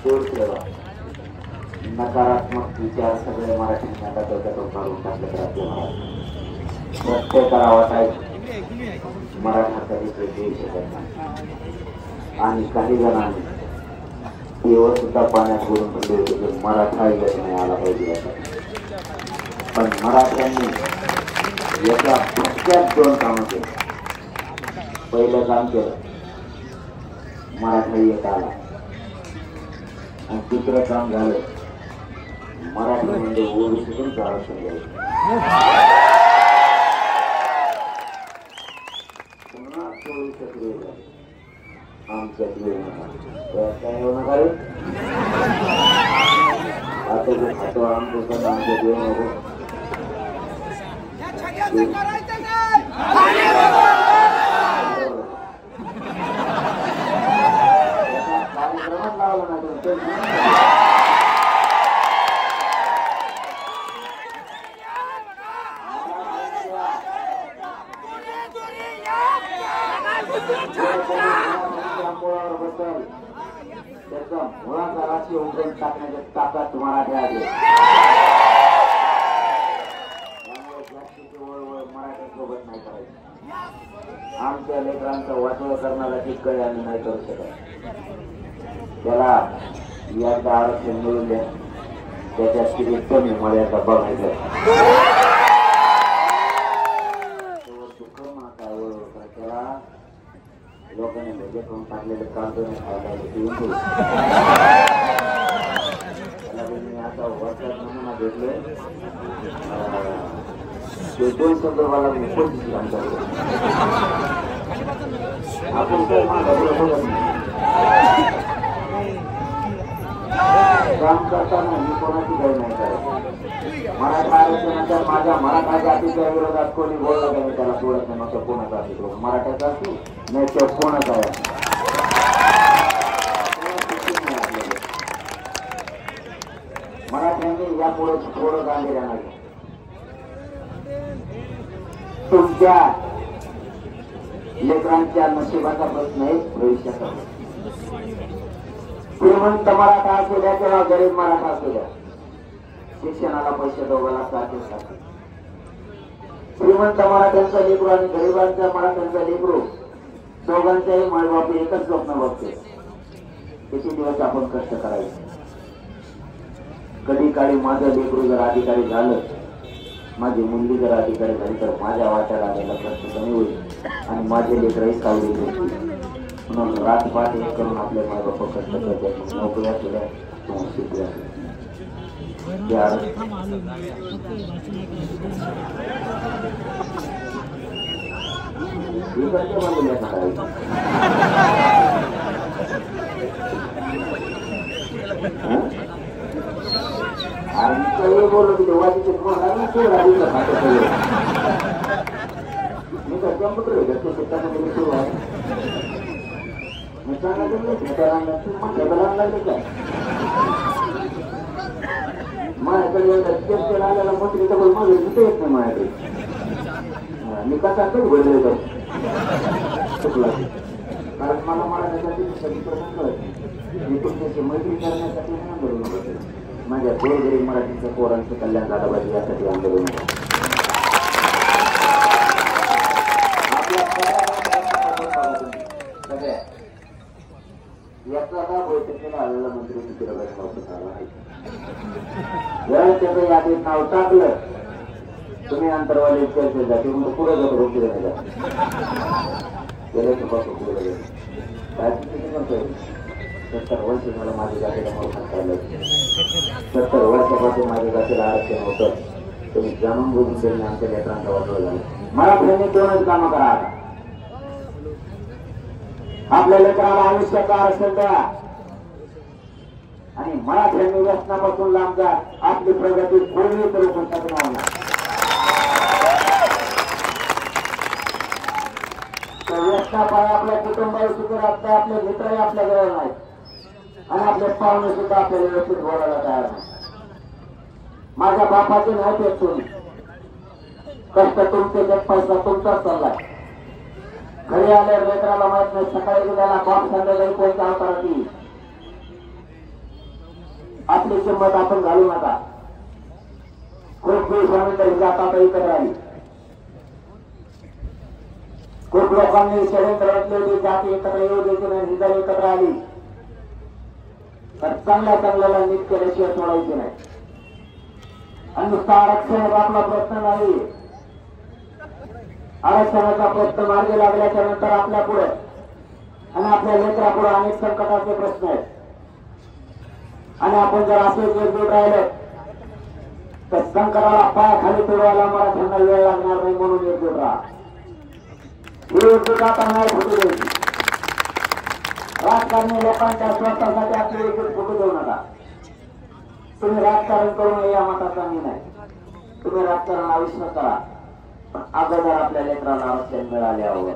दूर ठेवा. नकारात्मक विचार सगळे मराठीने आता डोक्यातून काढून टाकले तर प्रत्येकाला वाटायचं मराठा कधी देऊ शकत नाही. आणि काही जणांनी देव सुद्धा पाण्यात बोलून ठेवले होते की मराठा यश नाही आला पाहिजे. पण मराठ्यांनी याच्या फटक्यात दोन कामं केली. पहिलं काम केलं मराठा येत आला आणि दुसरं काम झालं मराठी म्हणजे ओबीसीतून आरक्षण घ्यायचं. पुन्हा 24 वेळ झाली आमच्यात वेळ नका काय येऊ नका रे आता जे खातो आमचं आमच्यात येऊ नको. कार्यक्रमात लावला नाही त्याचा मुळाचा राशी उमटून टाकण्याची ताकद मराठी आहे. त्यामुळे जास्तीची वळवळ मराठ्यांसोबत नाही करायची. आमच्या लेकरांचं वाटोळ करणारा काही आम्ही नाही करू शकत. त्याला एकदा आरक्षण मिळून द्या त्याच्यात किती कमी मर्यादा बघायचं. त्याला लोकांनी भजे करून टाकलेलं काढतो त्याला मी आता वर्षात नमुना भेटले 2 शब्द मला कोणतीच काम करतो. आपण काय काम करताना मी कोणाची काही नाही करायचं. मराठा आरक्षणाच्या माझ्या मराठा जातीच्या विरोधात कोणी बोललं नाही त्याला सोडत नाही. मग कोणाचा असतो मराठ्याचा असतो नाही तो कोणाचा आहे. मराठ्यांनी यापुढे थोडं गांभीर्याने नाही. तुमच्या लेकरांच्या नशिबाचा प्रश्न आहे भविष्याचा. श्रीमंत मराठा असू द्या किंवा गरीब मराठा असू द्या शिक्षणाला पैसे दोघांना सारखेच लागतात. श्रीमंत मराठ्यांचा लेकरू आणि गरिबांच्या मराठ्यांचा लेकरू दोघांच्याही मायबाप एकच स्वप्न बघते किती दिवस आपण कष्ट करायचे. कधी काळी माझं लेकरू जर अधिकारी झालं माझी मुलगी जर अधिकारी झाली तर माझ्या वाट्याला आलेला प्रश्न कमी होईल आणि माझे लेकरही सावली होईल. म्हणून रातपात एक करून आपले मायबाप कष्ट करतात. नोकऱ्या केल्या किंवा शिकल्या बोललो की देवाची मी तर कम्प्युटर शेतामध्ये सुरू आहे. माझ्याकडे आलेला मंत्री तर माझं तिथे येत नाही. माझ्याकडे मी कसा बोलले होतो चुकला कारण मला मराठ्यासाठी मी तुमच्याशी मैत्री करण्यासाठी आंदोलन होते. माझ्या गोरगरीब मराठीच्या पोरांचं कल्याण झालं पाहिजे यासाठी आंदोलन होतं. याचा लाभ बैठकीला आलेला मंत्री त्याचं यादीत नाव टाकलं तुम्ही अंतरवाली चर्चेसाठी म्हणून पुढे जातो रोखी देण्याचा गेल्या पासून पुढे गेले काय किती म्हणतोय 70 वर्ष झालं माझ्या जातीला मोठा चाललं. 70 वर्षापासून माझ्या जातीला आरक्षण होतं. तुम्ही जाणून बुजून गेले आमच्या लेकरांचा वाटवं झालं. मराठ्यांनी दोनच कामं करा. आपल्या लेकराला आयुष्याचा आरक्षण द्या आणि मराठ्यांनी व्यसनापासून लांब जा. आपली प्रगती पूर्ण करू शकणार नाही. व्यसनापाय आपल्या कुटुंबाला सुखी राहत नाही. आपले मित्रही आपल्या जवळ नाहीत आणि आपले पाहुणे सुद्धा आपल्याला व्यवस्थित बोलायला तयार नाही. माझ्या बापाचे नाही पेटून कष्ट तुमचे पैसा तुमचाच चाललाय. घरी आल्यावर लेकराला माहित नाही सकाळी त्याला बाप संध्याकाळी कोणत्या अवतारात येईल. आपली किंमत आपण घालू नका. खूप दिवसानंतर जात आता एकत्र आली. खूप लोकांनी षडयंत्र रचले होते, जाती एकत्र येऊ द्यायची नाही, निजा एकत्र आली तर चांगल्या चांगल्याला नीट केल्याशिवाय सोडायचे नाही. आणि नुसता आरक्षण आपला प्रश्न नाही. आरक्षणाचा प्रश्न मार्गी लागल्याच्या नंतर आपल्या पुढे आणि आपल्या लेकरापुढे अनेक संकटाचे प्रश्न आहेत. आणि आपण जर असे एकजूट राहिलो तर संकटाला पाय खाली फिरवायला मराठ्यांना वेळ लागणार नाही. म्हणून एकजूट राहा. ही एकजूट आता नाही फुटू द्यायची. राजकारणी लोकांच्या स्वार्थासाठी आपली एकजूट फुटू देऊ नका. तुम्ही राजकारण करू नये या मताचा मी नाही. तुम्ही राजकारण आयुष्य करा, पण अगोदर आपल्या लेकराला आरक्षण मिळाल्यावर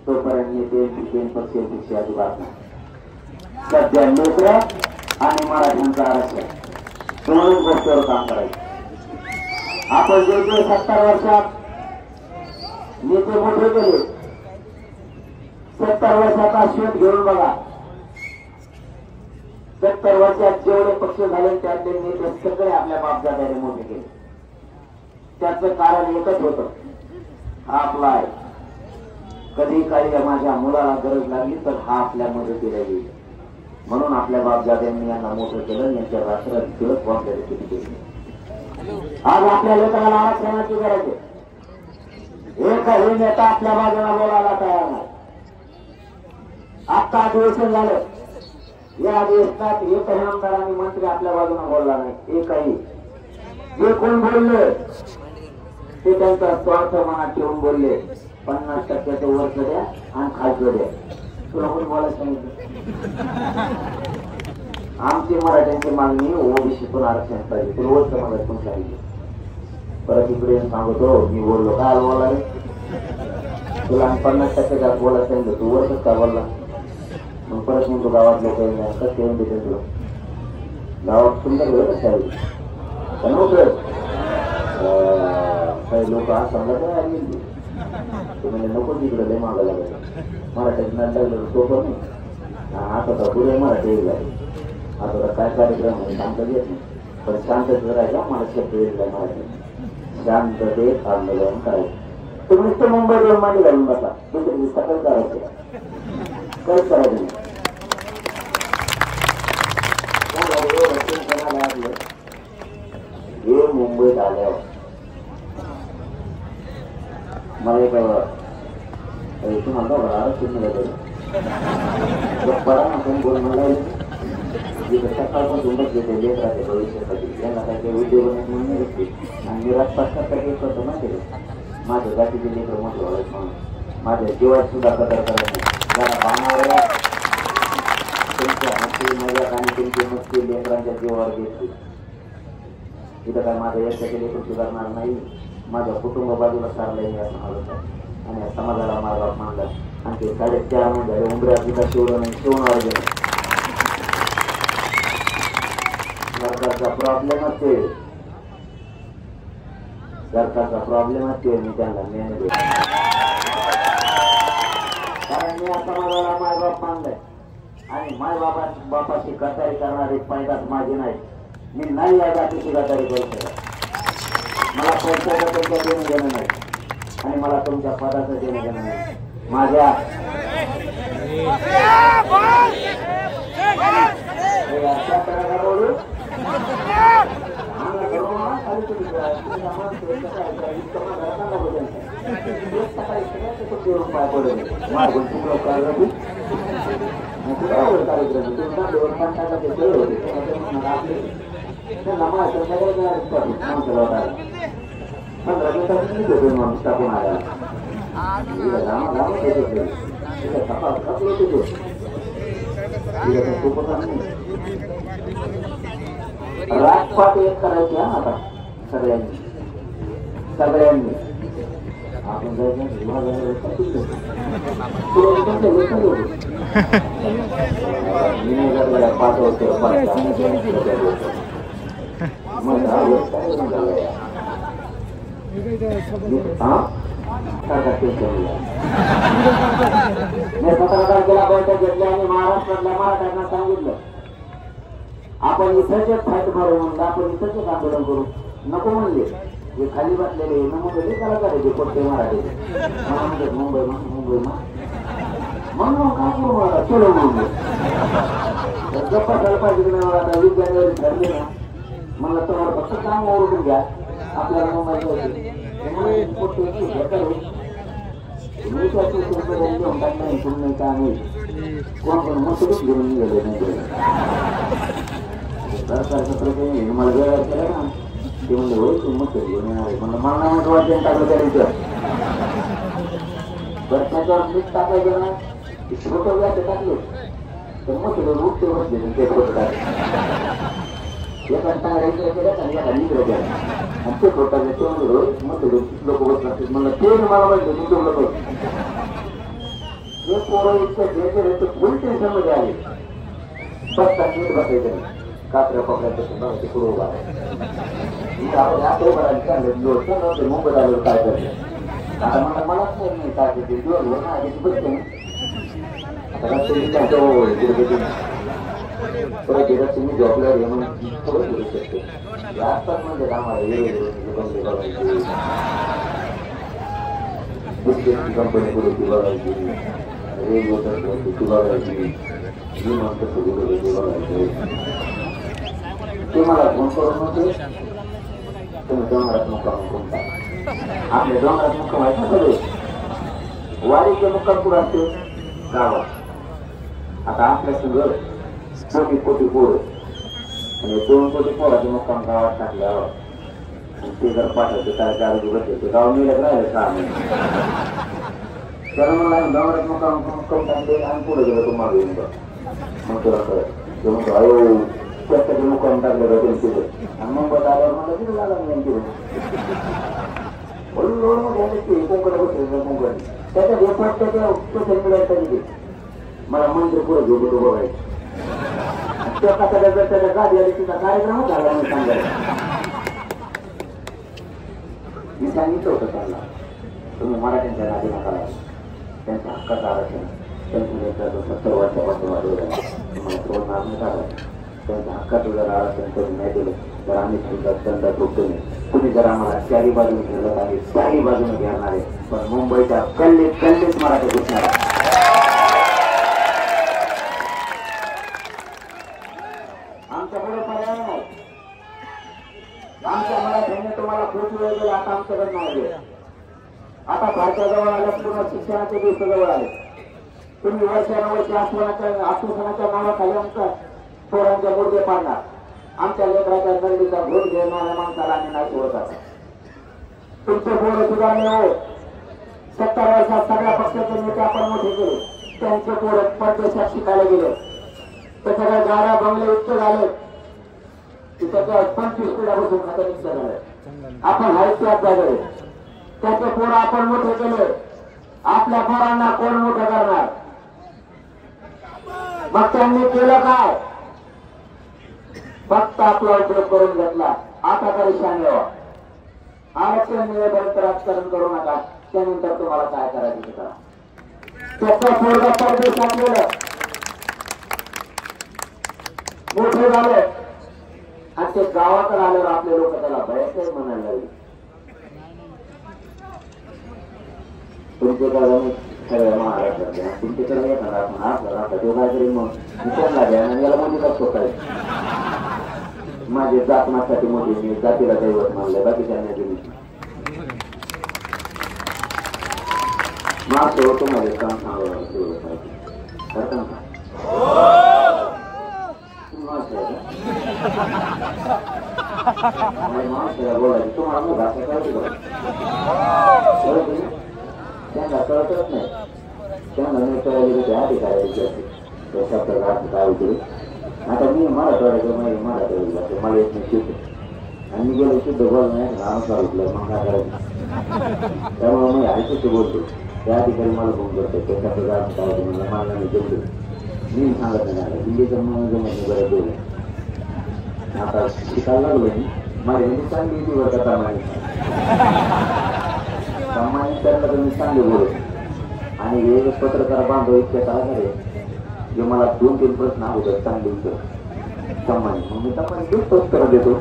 तोपर्यंत नेते पक्ष अजिबात नाही. सध्या लेकर आणि मराठ्यांचं आरक्षण दोनच गोष्टीवर काम करायचं. आपण जे 70 वर्षात नेते मोठे केले, 70 वर्षाचा शोध घेऊन बघा. 70 वर्षात जेवढे पक्ष झाले त्यातले नेते सगळे आपल्या बापदादाने मोठे केले. त्याचं कारण एकच होतं, हा आपला आहे. कधी काही माझ्या मुलाला गरज लागली तर हा आपल्या मदतीला येईल. म्हणून आपल्या बापदाद्यांनी यांना मोठं केलं. यांच्या रात्र दिवस जबाबदारी केली. आज आपल्या लेकराला आरक्षणाची गरज आहे. एकही नेता आपल्या बाजूला बोलायला तयार नाही. आता अधिवेशन झालं, या अधिवेशनात एकही आमदार आणि मंत्री आपल्या बाजूला बोलला नाही. एकही. जे कोण बोलले ते त्यांचा स्वार्थ मनात ठेवून बोलले. 50% वरच द्या आणि खालचं द्या. तुला कोण बोलायला सांगितलं? आमची मराठ्यांची मागणी ओबीसीतून आरक्षण पाहिजे. पूर्वच मला पण सांगितलं. परत इकडे सांगतो मी बोललो काय बोलला रे तुला 50% जात बोलायला सांगितलं, तू वरच का बोलला? मग परत म्हणतो गावात लोक कसं येऊन देते तुला? गावात सुंदर वेळ असावी नव्हतं. काही लोक आज समजा तुम्ही नको तिकडे लय मागा लागला. मराठीत लागलं तो पण नाही. आता तर पुढे मराठी येईल. आता तर काय कार्यक्रम आहे सांगता येत नाही. पण शांततेत राहायचा. मला शब्द येईल मराठी शांततेत आंदोलन करायचं. तुम्ही नुसतं मुंबईत येऊन मागे घालून बसा. दुसरी सकाळ करायचं काहीच करायचं नाही. हे मुंबईत आल्यावर मला एक तुम्हाला आरक्षण मिळालं. बोल मला सकाळपासून तुमच घेते लेट राहते भविष्यासाठी. त्यांना काही उद्योग म्हणून नाही. आणि मी राजपाठासाठी करतो ना ते माझ्या जातीचे लेकर मोठे व्हायचं म्हणून माझ्या जीवात सुद्धा कदर करत नाही. जरा बाणावर तुमच्या हस्ती मजाक आणि तुमची मस्ती लेकरांच्या जीवावर घेतली. तिथं काय माझं याच्याचे लेकर सुधारणार नाही. माझ्या कुटुंब बाजूला सारलंय हे असं मला आणि या समाजाला माझा बाप मानला. आणि ते 4.5 महिने झाले उंबऱ्या सुद्धा शिवलं नाही, शिवणार गेलं. सरकारचा प्रॉब्लेमच ते. सरकारचा प्रॉब्लेमच ते. मी त्यांना मेहनत कारण मी या समाजाला मायबाप मानलाय. आणि मायबापाशी गद्दारी करणारी पैदाच माझी नाही. मी नाही या जातीची गद्दारी करू शकत. मला पैशाचं तुमच्या देणं घेणं नाही आणि मला तुमच्या पदाचं देणं घेणं नाही. माझ्या राजपाट एक करायचे आता सगळ्यांनी आपण 17 तारखेला बैठक घेतली आणि महाराष्ट्रातल्या मराठ्यांना सांगितलं आपण इथंच फाईट मारू म्हणून आपण इथंच आंदोलन करू नको म्हणले हे खाली बसलेले मुंबई त्याला करायचे कोणते मराठी म्हणून मुंबई मुंबई म्हणून काय करू मला चलो मुंबई गप्पा झालं पाहिजे मला आता 20 जानेवारी ठरले ना मला तुम्हाला फक्त काम ओळखून घ्या आपल्याला मुंबईला कोण कोण मस्तच घेऊन गेले नाही सरकारचं प्रश्न मला वेळ केला ना ते म्हणजे होईल तू मस्त घेऊन येणार म्हणलं मला नाही म्हणतो वाटेल टाकलं करायचं बरं त्याच्यावर मीठ टाकायचं ना फोटो घ्यायचे टाकले तर मस्त उठते बसले ते फोटो टाकले एका टाकायचं केलं आणि एका निघलं गेलं आणि ते फोटो रोज मस्त लोक बसत असतील म्हणलं ते मला माहिती तुमचं लोक हे पोरं इतकं घ्यायचे फुल टेन्शन मध्ये आले बसतात नीट बसायचं कात्र्या पकडायचं ते पुढे उभा मुंबईत आलो काय करते आता मला मलाच नाही काय करते दिवसभर ना आधी बसते आता तुम्ही जॉबला म्हणून थोडं बोलू शकतो असतात म्हणजे आम्हाला कंपनी पुढे बघायची रेल्वे बघायची ते मला फोन करून नव्हते तुम्ही डोंगरात मुक्काम कोणता आपल्या डोंगरात मुक्काम आहेत ना सगळे वारीचे मुक्काम कुठं असते गावात आता आपल्या सगळं कोटी कोटी पोर आणि 2 कोटी पोराचे मुक्काम गावात टाकल्यावर आणि ते जर पाठवते त्याला 4 दिवस ते गाव मिळत राहिले 6 महिने तर मला डोंगरात मुक्काम टाकले आणि पुढे गेलो तुम्हाला येऊन मग तुला कळत ते म्हणतो अयो त्यासाठी मुक्काम टाकले होते तिथे आणि मुंबईत आल्यावर मला तिथे झाला नाही तिथे कोकण कोकण त्याच्यात एक वाटतं ते सोशल मीडियात तिथे मला मंदिर पुढे घेऊन तो बघायचं त्या त्याच्या गाडी आली तिचा कार्यक्रम झाला म्हणून सांगायला मी सांगितलं होतं त्यांना तुम्ही मराठ्यांच्या नादी नका त्यांच्या हक्काचं आरक्षण त्यांच्या 70 वर्षापासून तुम्हाला प्रोत्साहन नाही टाकायचं त्यांच्या हक्काचं जर आरक्षण करून नाही दिलं तर आम्ही सुद्धा दंड ठोकतो नाही तुम्ही जर आम्हाला 4 बाजूने घेणार आम्ही 4 बाजूने घेणार आहे पण मुंबईच्या कल्लेच मराठी घुसणार आहे आमच्याकडे पर्याय नाही आमच्या मराठ्यांनी तुम्हाला खूप वेळ गेला आता आमच्याकडे नाही गेला आता भारताजवळ आल्या पूर्ण शिक्षणाचे दिवस जवळ आले तुम्ही वर्षानुवर्ष आश्वासनाच्या नावाखाली आमच्या पोरांच्या मुर्दे पाडणार आमच्या लेकराच्या नंदीचा भोट घेणाऱ्या माणसाला आम्ही नाही सोडत आता तुमचे पोरं सुधारले हो 70 वर्षात सगळ्या पक्षाचे नेते आपण मोठे केले त्यांचे पोरं परदेशात शिकायला गेले त्याच्याकडे गाड्या बंगले इतके झाले की त्याच्या 25 पिढ्यापासून खाता निघत झालं आपण हायचे जागे त्याचे पोरं आपण मोठे केले आपल्या पोरांना कोण मोठं करणार मग त्यांनी केलं काय फक्त आपला उपयोग करून घेतला आता तरी सांगावा आरक्षण मिळेपर्यंत राजकारण करू नका त्यानंतर तुम्हाला काय करायचं करा त्याचं पोरगा परदेशात गेलं मोठे झाले आणि ते गावाकडे आल्यावर आपले लोक त्याला भयाचे म्हणायला लागले तुमच्याकडे सगळ्या महाराष्ट्रातल्या तुमच्याकडे येतात आपण आपल्याला तो काहीतरी मग विचारला घ्या आणि याला मोठी कसं काय माझे जात मासाठी मोठी मी जातीला दैवत मानलंय बाकी त्यांना दिली मास होतो माझे काम सांगावं करता का बोलायची तुम्हाला भाषा कळते त्यांना कळतच नाही त्यांना मी कळली त्या अधिकाऱ्याची असते शब्द काय होते आता मी मराठवाड्याचं माहिती मराठवाडी मला येत नाही शुद्ध आणि मी गेलो शुद्ध बोल नाही नानुसार उठलं मग काय करायचं त्यामुळे मी ऐकतो बोलतो त्या अधिकारी मला फोन करतो ते शब्द काय होते मला नाही जमतो मी सांगत नाही दिल्लीचं मग जमत बरं बोल आता शिकायला लागलो मी माझी चांगली दिवस आता माहिती सामान्य त्यांना तुम्ही चांगले बोलू आणि हे पत्रकार बांधव इतक्या झाले जे मला 2-3 प्रश्न अगोदर चांगले विचार सामान्य मग मी सामान्य उत्तर देतो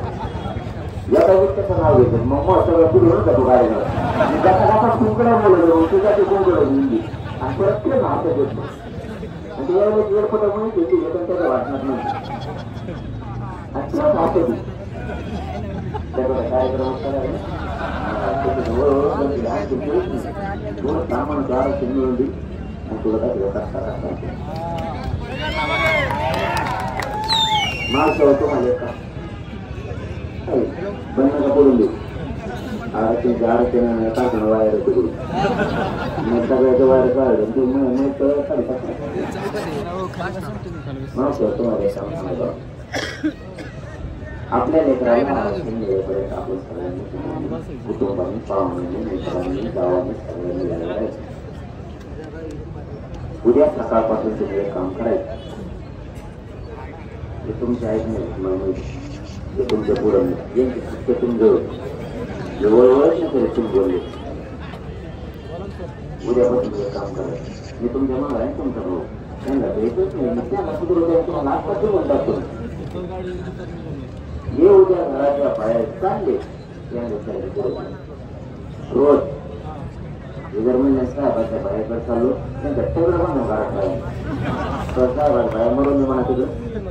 या काही त्याचं नाव घेतो मग सगळं पुढे होऊन जातो कार्यक्रम जसा कुंकडा बोलतो तुझा ते कुंकड हिंदी आणि परत ते नाव देतो आणि त्यावेळेस वेळपटा म्हणून येते पण त्याच्या वाटणार नाही आणि तुला नाव त्याचा कार्यक्रम थोडं सामान गाडा मिळवली आणि तुला काय माणसं तुम्हाला का बंद का बोलून देऊ आरक्षणच्या आरक्षण टाकणं वायर करून मग सगळ्याचं वायर काढलं तू माणसं तुम्हाला सांगा आपल्या लेकरांना आरक्षण मिळेपर्यंत आपण सगळ्यांनी कुटुंबाने पाहुण्यांनी मित्रांनी गावाने सगळ्यांनी यायला जायचं उद्या सकाळपासून तुम्ही एक काम करायचं ते तुमच्या ऐकणे ते तुमच्या पुढं ते तुमचं जवळ नाही तरी तुम्ही बोलले उद्यापासून एक काम करायचं मी तुमच्या मनाला आहे तुमचा भाऊ त्यांना भेटत नाही मी त्यांना सुधारू तुम्हाला आजपासून म्हणतात ये उद्या घराच्या बाहेर चालले रोज गव्हर्नमेंट साहेबाच्या बाहेर चाललो त्यांच्या सगळं म्हणून घरात बाहेर साहेबाच्या बाहेर म्हणून मी म्हणत होतो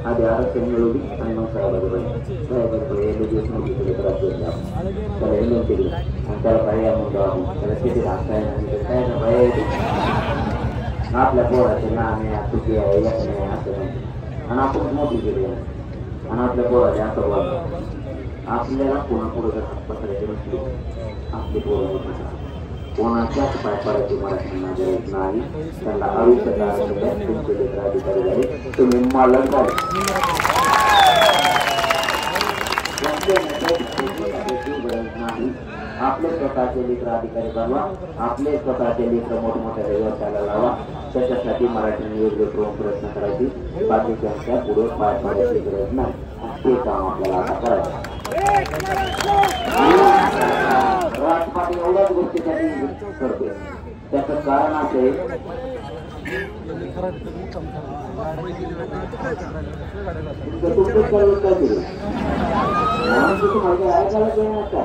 आधी आरक्षण मिळवली आणि मग साहेबाच्या बाहेर साहेबाच्या हे दिवस नव्हती केले त्रास देत त्याला हे नव्हते केलं आणि त्याला बाहेर म्हणून त्याला शेती राहताय आणि काय बाहेर आपल्या पोराचे नामे चुकी आहे याचं नाही असं नाही आणि आपण मोठी केली आणि आपल्या पोराचे असं वाटतं आपल्याला कोणा पुढे जर हात पसरायचे नसले आपले पोरं कोणाच्याच पाय पडायची मराठ्यांना गरज नाही त्यांना आयुष्याचा तुमचे लेकर अधिकारी झाले तुम्ही मालक आहे गरज नाही आपले स्वतःचे लेकर अधिकारी बनवा आपले स्वतःचे लेकर मोठमोठ्या व्यवसायाला लावा त्याच्यासाठी मराठ्यांनी योग्य प्रयत्न करायची बाकीच्या पुढे पाय पडायची गरज नाही ते काम आपल्याला आता करायचं राजपाटी एवढ्याच गोष्टीसाठी करते त्याचं कारण असे तुमचं सर्व काय केलं तुम्हाला ऐकायला देणार का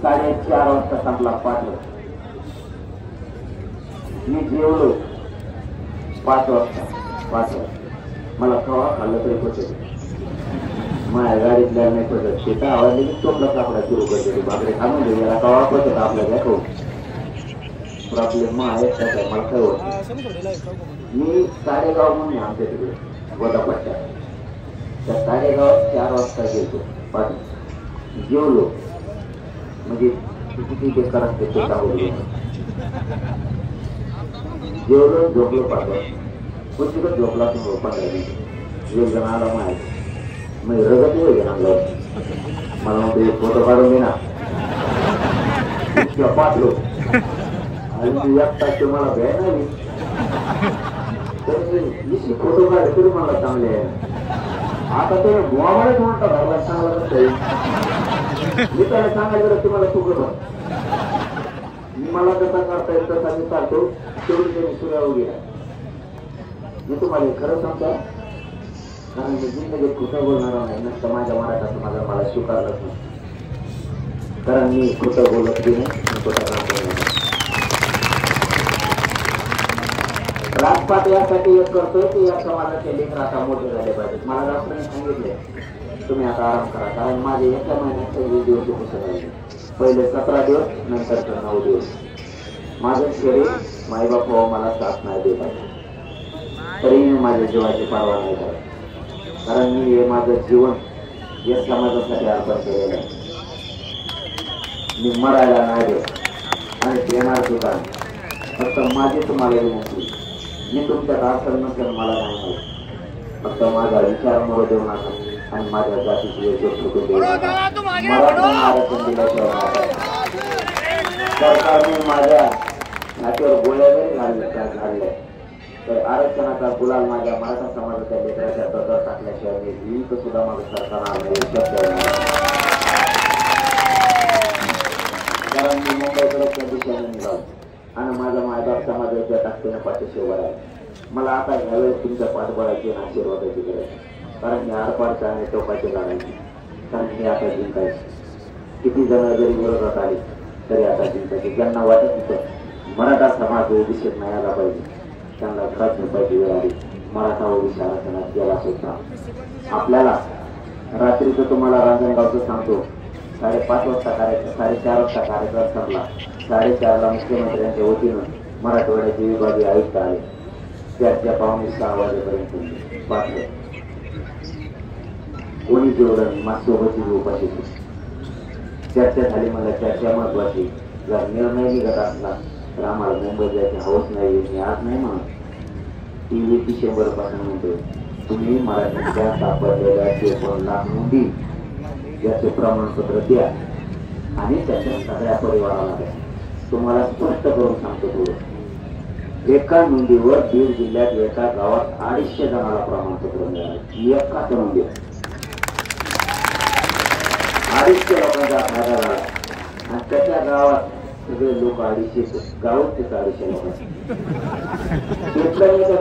साडेचार वाजता संपला पाठ मी जेवलो 5 वाजता मला खवा खाल्लं तरी पचत माझ्या गाडीतल्या नाही पचत शेता आवडले की तोंडला सापडा सुरू करते बापरे खाणून दे याला कवा पचत आपल्या घ्या खाऊ प्रॉब्लेम आहे त्याचा मला काय होत मी साडेगाव म्हणून आमच्या तिकडे गोदापट्ट्या त्या साडेगावात 4 वाजता गेलो पाठी जेवलो म्हणजे किती ते करत ते टाकून जेवलो झोपलो 5 वाजता पुस्तकच झोपला तुम्ही 15 दिवस एक जण आला माहिती मग रगत होईल आणलं मला म्हणतो फोटो काढून दे ना पाठलो आणि तू एकटाच मला भ्याय नाही तर फोटो काढ तरी मला चांगले आहे आता ते गोवामध्येच म्हणतात मला चांगला नसतं मी त्याला सांगायचं तुम्हाला चुकलं मी मला कसा करता येईल तसा मी चालतो तेवढी त्यांनी सुद्धा गेला मी तुम्हाला खरं सांगतो कारण मी जिंदगीत खोटं बोलणार नाही नसतं माझ्या मराठात मला स्वीकारलंच नाही कारण मी खोटं बोलत बी नाही खोटं काम बोलणार राजपाट यासाठी एक करतोय की या समाजाचे लेकर आता मोठे झाले पाहिजेत मला डॉक्टरने सांगितले तुम्ही आता आराम करा कारण माझे एका महिन्यात 20 दिवस पुस्तक राहिले पहिले 17 दिवस नंतर 9 दिवस माझं शरीर माईबाप मला साथ नाही देत आहे तरी मी माझ्या जीवाची पर्वा नाही करत कारण मी हे माझं जीवन या समाजासाठी अर्पण केलेलं आहे मी मरायला नाही देत आणि देणार सुद्धा फक्त माझी तुम्हाला विनंती मी तुमच्या अडचण नसेल मला नाही माहिती फक्त माझा विचार मरू देऊ नका आणि माझ्या जातीची योग्य चुकू देऊ नका. आरक्षण दिल्याशिवाय सरकारने माझ्या छातीवर गोळ्या जरी घालल्या तर आरक्षणाचा गुलाल माझ्या मराठा समाजाच्या लेकराच्या दर टाकल्याशिवाय मी जीवित सुद्धा माझं सरकार कारण मी मुंबईकडे त्या दिशेने निघालो आणि माझा मायबाप समाजाच्या ताकदीने पाठीशी उभा आहे. मला आता ह्यावेळेस तुमच्या पाठबळाची आणि आशीर्वादाची गरज कारण मी आरपारच्या आणि टोकाची लढायची कारण मी आता जिंकायची. किती जण जरी विरोधात आली तरी आता जिंकायची. ज्यांना वाटत होतं मराठा समाज ओबीसीत नाही आला पाहिजे त्यांना घरात झोपायची वेळ आली. मराठा ओबीसी आरक्षणात गेला सुद्धा. आपल्याला रात्रीचं तुम्हाला रांजणगावचं सांगतो 5:30 वाजता 4:30 वाजता कार्यक्रम संपला. 4:30ला मुख्यमंत्र्यांच्या वतीनं मराठवाड्याचे विभागीय आयुक्त आले. त्याच्या 5:45 वाजेपर्यंत पाठवलं. कोणी जेवढं माझ्यासोबतची उपाशी चर्चा झाली. मला चर्चा महत्वाची. जर निर्णय निघत असला तर आम्हाला मुंबईत जायची हवस नाही. मी आज नाही म्हणत TV 100 पासून म्हणतो तुम्ही मराठीच्या सापडलेल्या 53 लाख नोंदी याचे प्रमाणपत्र द्या आणि त्याच्या सगळ्या परिवाराला द्या. तुम्हाला स्पष्ट करून सांगतो थोडं एका नोंदीवर बीड जिल्ह्यात एका गावात 250 जणांना प्रमाणपत्र मिळाले. एकाच नोंदी 250 लोकांचा फायदा झाला आणि त्याच्या गावात सगळे लोक 250 गावच ते 250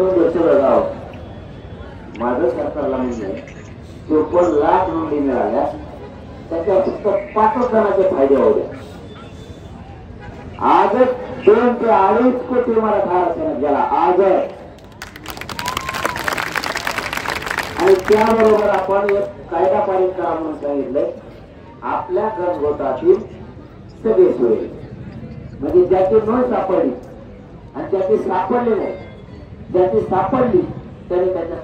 लोक सगळं गाव. माझं सरकारला म्हणजे 54 लाख नोंदी मिळाल्या त्याच्या फक्त 5 जणांचे फायदे होते. आजच 2 ते 2.5 कोटी मराठा आरक्षणात गेला आज. आणि त्याबरोबर आपण एक कायदा पारित करा म्हणून सांगितलंय. आपल्या गणगोतातील सगळे सोयरे म्हणजे ज्याची नोंद सापडली आणि त्याची सापडली नाही ज्याची सापडली तरी त्याच्या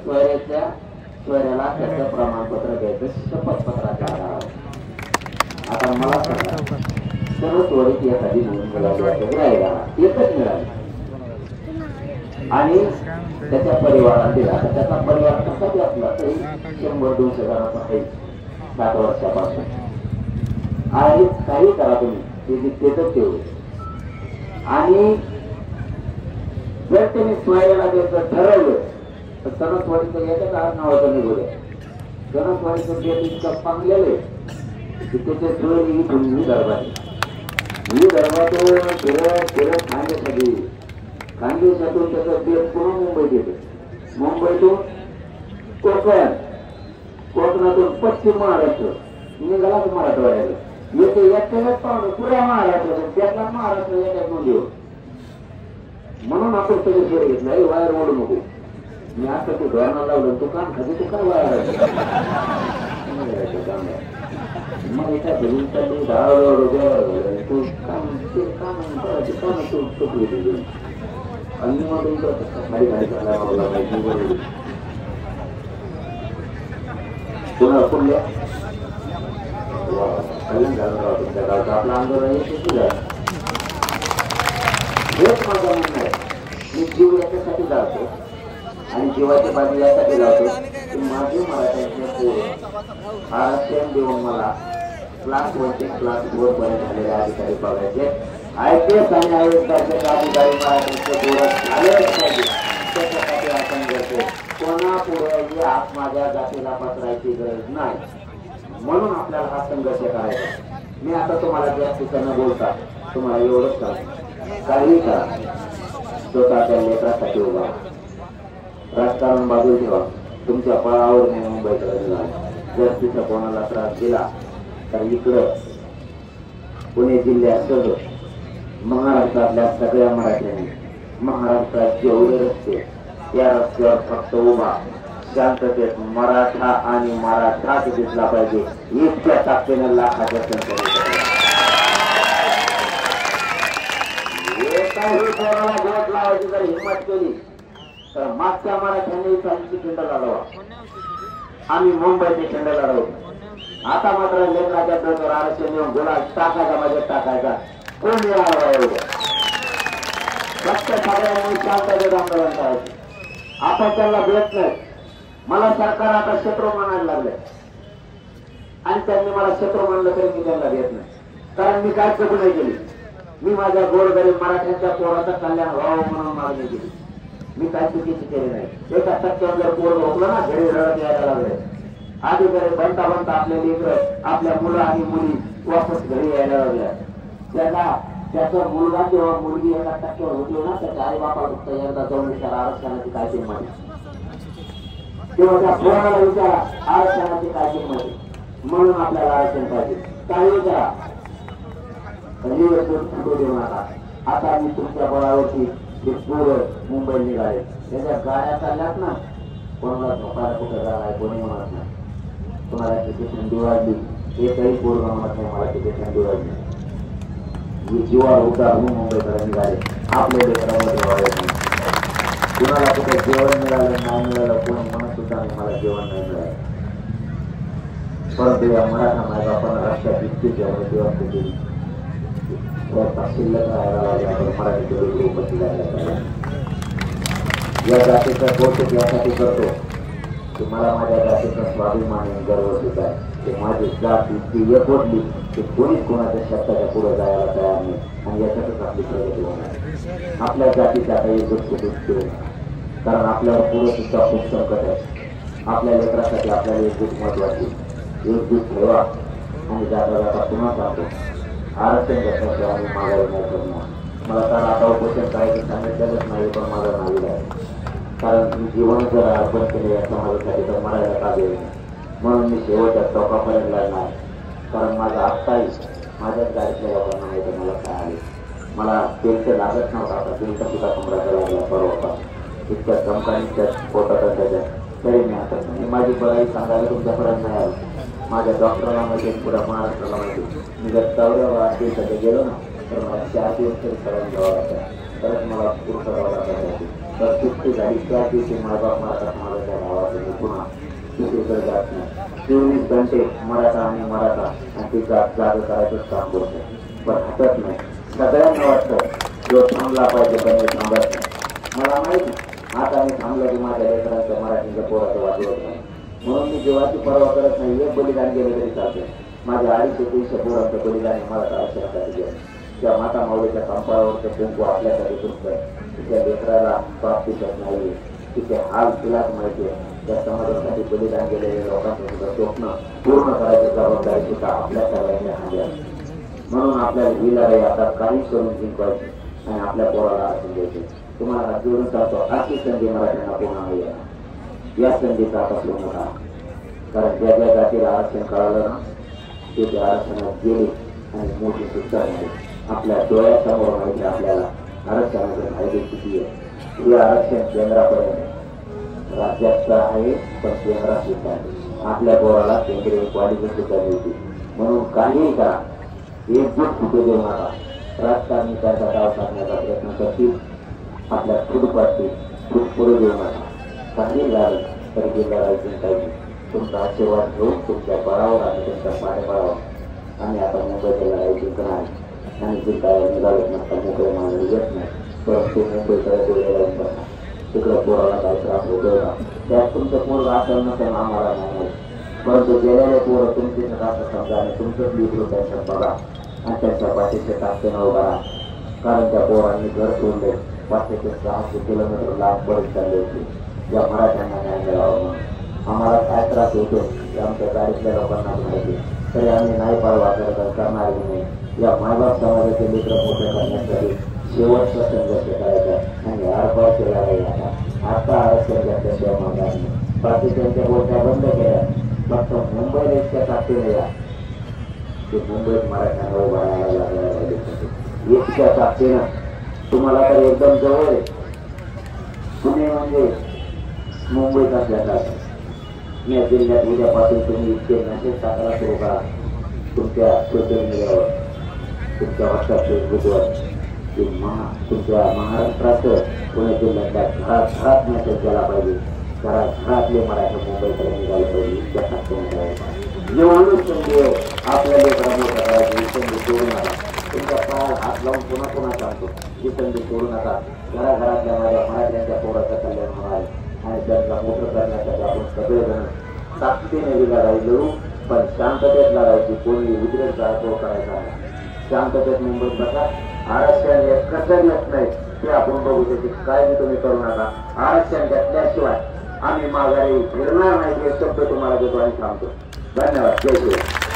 सोयऱ्याला त्याचं प्रमाणपत्र घ्यायचं शपथपत्राच्या आधारावर. आता मला सांगा सर्व त्वरित एखादी नोंद मिळाली एकच मिळाली आणि त्याच्या परिवाराला दिला. त्याचा परिवार कसा असला तरी 100-200 जणांचा काही 7 वर्षापासून आणि काही करा तुम्ही तेच तेवढे. आणि जर त्यांनी सोयऱ्याला द्यायचं ठरवलं तर सणसवाडीचं याच्याच नावाचं निघू द्या. सणसवाडीचं गेट इतकं पांगलेलं की त्याचे सोयरी इथून मी दरबातून फिरत खांदेसाठी खानदेशातून त्याचं बेट पुन्हा मुंबईत येते. मुंबईतून कोकणातून पश्चिम महाराष्ट्र निघालाच मराठवाड्याला येते. याच्याच पाहून पुऱ्या महाराष्ट्र त्यातला महाराष्ट्र याच्यात नोंदी होत. म्हणून आपण सगळे शेअर घेतलं वायर ओढू नको. मी आता तू धोरणा लावलं तू काम खाते तू काय वायर मग एका घरी तू आणि मग खाली गाडी चालला माहिती पुन्हा पुढल्या तुमच्या गावचा आपला आंदोलन हेच माझं म्हणणं आहे. मी जीव याच्यासाठी जातो आणि जीवाची बाजू यासाठी लावतो की माझे मराठ्यांचे पोरं आरक्षण देऊन मला क्लास 1 ते क्लास 4 पर्यंत झालेले अधिकारी बघायचे. IPS आणि IAS अधिकारी मराठ्यांचे पोरं झालेच पाहिजे. त्याच्यासाठी आपण करतो. कोणा पुढे आप माझ्या जातीला पसरायची गरज नाही. म्हणून आपल्याला हा संघर्ष करायचा. मी आता तुम्हाला जास्त न बोलता तुम्हाला एवढंच सांगतो काही करा स्वतःच्या लेकरासाठी उभा. राजकारण बाजूला ठेवा. तुमच्या पळावर मी मुंबईकडे निघाला. जर तिथं कोणाला त्रास दिला तर इकडं पुणे जिल्ह्यासह महाराष्ट्रातल्या सगळ्या मराठ्यांनी महाराष्ट्रात जेवढे रस्ते त्या रस्त्यावर फक्त उभा शांततेत मराठा आणि मराठाच दिसला पाहिजे. इतक्या ताकदीने लाखाच्या संख्येने बोट लावायची जर हिंमत केली तर मागच्या मराठ्यांनी त्यांची खिंड लढवा. आम्ही मुंबईचे खिंड लढवतो. आता मात्र लेकराच्या डोक्यावर आरक्षण येऊन गुलाल टाकायचा माझ्या टाकायचा कोण एवढं फक्त सगळ्यांनी शांततेत आंदोलन करायचं. आपण त्यांना भेट नाही मला सरकार आता शत्रू मानायला लागले आणि त्यांनी मला शत्रू मानलं तरी मी त्यांना देत नाही. कारण मी काय चूक नाही केली. मी माझ्या गोरगरीब मराठ्यांच्या पोराचं कल्याण व्हावं म्हणून मागणी केली. मी काय चुकीची केली नाही. एका टक्क्यावर जर पोर रोखलं ना घरी रडत यायला लागले. आधी घरी बनता बनता आपले लेकरं आपल्या मुलं आणि मुली वापस घरी यायला लागल्या. त्याला त्याचा मुलगा किंवा मुलगी एका टक्क्यावर होती ना त्याच्या आई बापाला फक्त एकदा जाऊन विचारा आरक्षणाची काय किंमत किंवा त्या पोराला विचारा आरक्षणाची काय किंमत म्हणून आपल्याला आरक्षण पाहिजे. काही करा फुटू देऊ नका. आता मी तुमच्या बळावरती ते पोरं मुंबईला निघाले. त्याच्या गाड्या चालल्यात ना कोणाला झोपायला कुठं जाणार कोणी म्हणत नाही. कोणाला किती थंडी वाजली एकही पोरगा म्हणत नाही मला किती थंडी वाजली. मी जीवावर उतारून मुंबईकडे निघाले. आपल्या लेकरामध्ये वाढत नाही. कुणाला कुठे जेवण मिळालं नाही मिळालं कोणी म्हणत सुद्धा मला जेवण नाही मिळालं. परंतु या मराठा मायबापानं राष्ट्रात इतकी जेवणाची व्यवस्था केली. शिल्लक राहायला लागला मराठी उपस्थित राहायला. या जातीचा कौतुक यासाठी करतो की मला माझ्या जातीचा स्वाभिमान गर्व सुद्धा आहे. की माझी जात इतकी एकवटली की कोणीच कोणाच्या शब्दाच्या पुढे जायला तयार नाही आणि याच्यातच आपली प्रगती होणार. आपल्या जातीचा काही एकच केलं कारण आपल्यावर पुढे सुद्धा खूप संकट आहे. आपल्या लेकरासाठी आपल्याला एकजूट महत्वाची. एकजूट ठेवा आणि जाता जाता पुन्हा सांगतो आरक्षण घेतल्याशिवाय आम्ही मागायला नाही करणार. मला तर आता उपोषण करायचं सांगितलेलंच नाही पण माझा नावील आहे. कारण मी जीवन जर अर्पण केले या समाजासाठी तर मरायला का देऊ नये म्हणून मी शेवटच्या टोकापर्यंत लढणार. कारण माझा आत्ताही माझ्याच गाडीतल्या लोकांना माहिती मला काय आले. मला तेलचं लागत नव्हतं. आता तेलचा सुद्धा कमराचा लागला परवा इतक्या चमकाने पोटात त्याच्या तरी मी आता माझी बराई सांगायला तुमच्यापर्यंत नाही आलं. माझ्या डॉक्टरला माहिती पुऱ्या महाराष्ट्राला माहिती. मी जर 14 दिवसाकडे गेलो ना तर मला 4 दिवस तरी सगळ्यांना जावं लागतं. तरच मला पूर्ण करावं लागत. तर सुट्टी झाली 4 दिवशी मायबाप मराठा समाजाच्या गावात पुन्हा दुसरीकडे जात नाही. 24 घंटे मराठा आणि मराठा आणि ती जाग करायचंच काम करतो. पण हटत नाही. सगळ्यांना वाटतं जो थांबला पाहिजे पण मी थांबत नाही. मला माहिती आता मी थांबलं की माझ्या लेकरांचं मराठीचं पोराचं वाजवत नाही म्हणून मी जीवाची पर्वा करत नाही. एक बलिदान गेलं तरी चालते. माझ्या 250-300 पोरांचं बलिदान मला आरक्षणासाठी गेलं. त्या माता माऊलीच्या कंपाळावरचं कुंकू आपल्यासाठी तुटतं. तिच्या लेकराला पाप दिसत नाही. तिचे हाल तुलाच माहिती आहे. त्या समाजासाठी बलिदान गेलेल्या लोकांचं सुद्धा स्वप्न पूर्ण करायची जबाबदारी सुद्धा आपल्या सगळ्यांनी हाती आहे. म्हणून आपल्याला ही लढाई आता काही करून जिंकवायची आणि आपल्या पोराला आरक्षण द्यायचे. तुम्हाला जोडून सांगतो अशी संधी मराठ्यांना पूर्ण नाही आहे. या संधीचा आता सोडू नका. कारण ज्या ज्या जातीला आरक्षण कळालं ना ते त्या आरक्षणात गेले आणि मोठी सुद्धा झाली. आपल्या डोळ्यासमोर माहिती आपल्याला आरक्षणाचे फायदे किती आहे. हे आरक्षण केंद्रापर्यंत राज्यात आहे पण केंद्रात सुद्धा आहे. आपल्या पोराला केंद्रीय क्वालिटी सुद्धा मिळते. म्हणून काहीही करा एकजूट फुटू देऊ नका. राजकारणी त्याचा डाव साधण्याचा प्रयत्न करतील. आपल्या फूट पाडतील. फूट पुढे देऊ नका. काही झालं तरी गेल्या राहायचं पाहिजे. तुमचा आशीर्वाद घेऊन तुमच्या बळावर आणि तुमच्या पाठबळावर आणि आता मुंबईच्या लढाई जिंकणार आणि जिंकायला निघालत नसता मोकळे मानले येत नाही. परंतु मुंबईकडे गेलेला तिकडं पोराला काही त्रास होतोय का त्यात तुमचं पोरं असेल नसेल आम्हाला नाही. परंतु गेलेले पोरं तुमचे असं समजा आणि तुमचंच लिहिलं त्यांच्यात बघा आणि त्यांच्या पाठीचे टाकतेनं उभा राहा. कारण त्या पोरांनी घर सोडले. 500 ते 600 किलोमीटर लांब पडत चालले होते. या मराठ्यांना न्याय मिळावा म्हणून आम्हाला काय त्रास होतो ते आमच्या गाडीतल्या लोकांना माहिती. तरी आम्ही नाही परवा करणार नाही. या मायबाप समाजाचे मित्र मोठे करण्यासाठी शेवटचा संघर्ष करायचा आणि आरपार केला नाही. आता आरक्षण घेतल्याशिवाय मागणार नाही. बाकी त्यांच्या गोष्टी बंद केल्या. फक्त मुंबईला इतक्या ताकदीने या की मुंबईत मराठ्यांना उभा राहायला लागला. इतक्या ताकदीनं तुम्हाला तर एकदम जवळ आहे. पुणे म्हणजे मुंबईत असल्यासारखं. या जिल्ह्यात उद्यापासून तुम्ही इतके मेसेज टाकायला सुरू करा तुमच्या सोशल मीडियावर तुमच्या व्हॉट्सअप फेसबुकवर की तुमच्या महाराष्ट्राचं पुणे जिल्ह्यातल्या घरात मेसेज केला पाहिजे. घरातले मराठी मुंबईकडे निघाले पाहिजे. इतक्या टाकतो जेवढी संधी आपल्या लेकरांना करायची संधी सोडू नका. तुमच्या पायाला हात लावून पुन्हा पुन्हा सांगतो ही संधी सोडू नका. घराघरातल्या माझ्या मराठ्यांच्या पोराचं कल्याण होणार आणि त्यांचा मोठं करण्यासाठी आपण कोणी उद्रेक करायचा आहे. शांततेत मुंबईत बघा. आरक्षण हे कसं येत नाही ते आपण बघू. त्याची काळजी तुम्ही करू नका. आरक्षण घेतल्याशिवाय आम्ही माघारी फिरणार नाही हे शब्द तुम्हाला देतो आणि सांगतो. धन्यवाद. जय श्री.